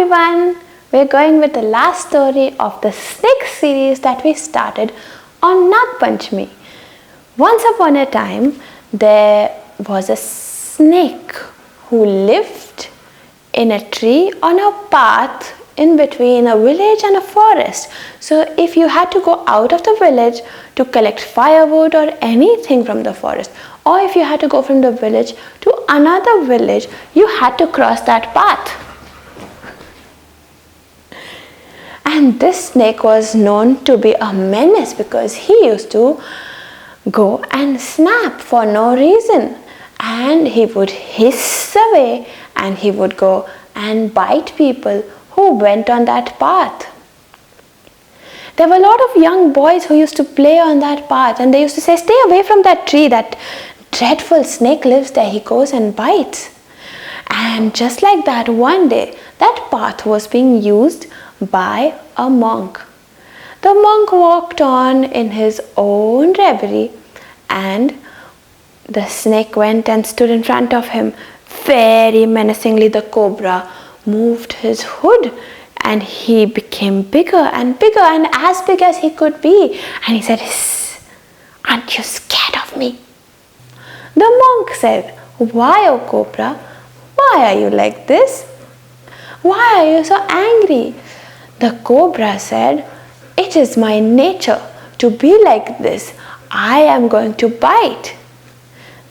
everyone, we're going with the last story of the snake series that we started on Naga Panchami. Once upon a time, there was a snake who lived in a tree on a path in between a village and a forest. So if you had to go out of the village to collect firewood or anything from the forest, or if you had to go from the village to another village, you had to cross that path. And this snake was known to be a menace because he used to go and snap for no reason. And he would hiss away and he would go and bite people who went on that path. There were a lot of young boys who used to play on that path, and they used to say, "Stay away from that tree, that dreadful snake lives there, he goes and bites." And just like that, one day, that path was being used by a monk. The monk walked on in his own reverie, and the snake went and stood in front of him. Very menacingly, the cobra moved his hood, and he became bigger and bigger and as big as he could be. And he said, "Hiss, aren't you scared of me?" The monk said, "Why, O cobra? Why are you like this? Why are you so angry?" The cobra said, "It is my nature to be like this. I am going to bite."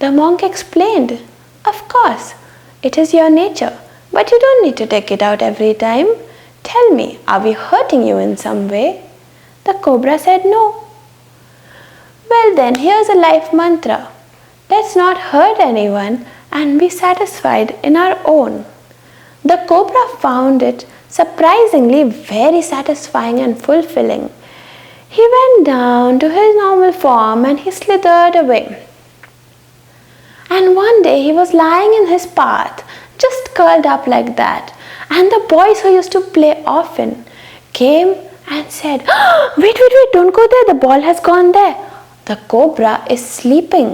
The monk explained, "Of course, it is your nature, but you don't need to take it out every time. Tell me, are we hurting you in some way?" The cobra said, "No." "Well then, here's a life mantra. Let's not hurt anyone and be satisfied in our own." The cobra found it surprisingly very satisfying and fulfilling. He went down to his normal form and he slithered away. And one day he was lying in his path, just curled up like that. And the boys who used to play often came and said, wait, don't go there, the ball has gone there. The cobra is sleeping."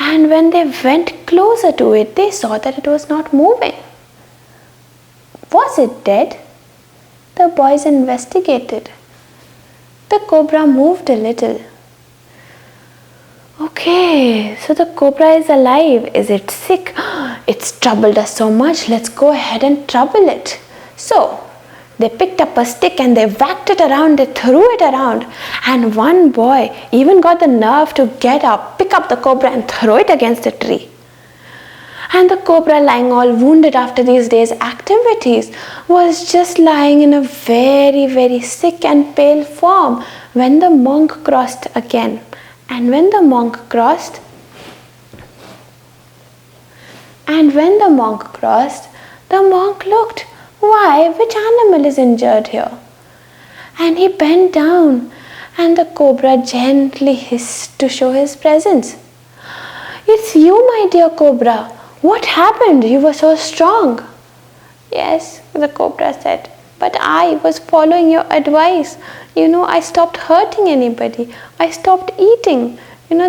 And when they went closer to it, they saw that it was not moving. Was it dead? The boys investigated. The cobra moved a little. Okay, so the cobra is alive. Is it sick? It's troubled us so much. Let's go ahead and trouble it. So they picked up a stick and they whacked it around, they threw it around. And one boy even got the nerve to get up, pick up the cobra and throw it against the tree. And the cobra, lying all wounded after these days' activities, was just lying in a very, very sick and pale form when the monk crossed again. And when the monk crossed, the monk looked. Why, which animal is injured here? And he bent down, and the cobra gently hissed to show his presence. "It's you, my dear cobra. What happened? You were so strong." "Yes," the cobra said, "but I was following your advice. I stopped hurting anybody. I stopped eating.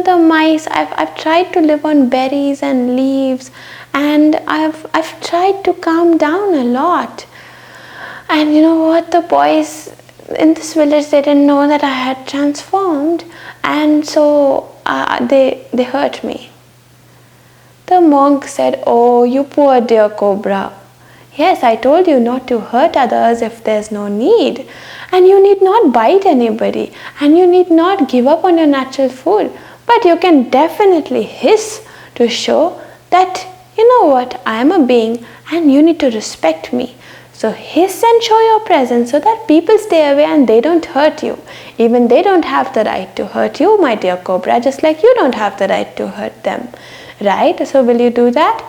The mice, I've tried to live on berries and leaves, and I've tried to calm down a lot. And you know what? The boys in this village, they didn't know that I had transformed, and so they hurt me." The monk said, "Oh, you poor dear cobra. Yes, I told you not to hurt others if there's no need. And you need not bite anybody. And you need not give up on your natural food. But you can definitely hiss to show that, you know what, I am a being and you need to respect me. So hiss and show your presence so that people stay away and they don't hurt you. Even they don't have the right to hurt you, my dear cobra, just like you don't have the right to hurt them. Right? So will you do that?"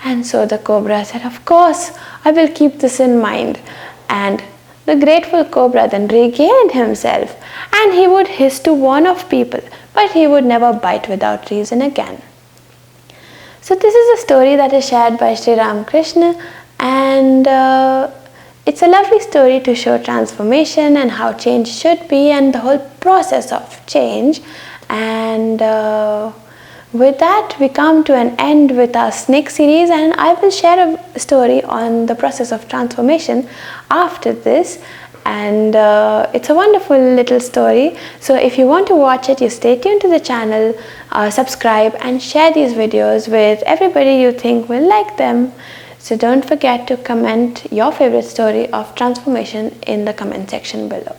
And so the cobra said, "Of course, I will keep this in mind." And the grateful cobra then regained himself, and he would hiss to warn off people, but he would never bite without reason again. So this is a story that is shared by Sri Ramakrishna, and it's a lovely story to show transformation and how change should be and the whole process of change. And with that, we come to an end with our snake series, and I will share a story on the process of transformation after this. And it's a wonderful little story. So if you want to watch it, you stay tuned to the channel, subscribe and share these videos with everybody you think will like them. So don't forget to comment your favorite story of transformation in the comment section below.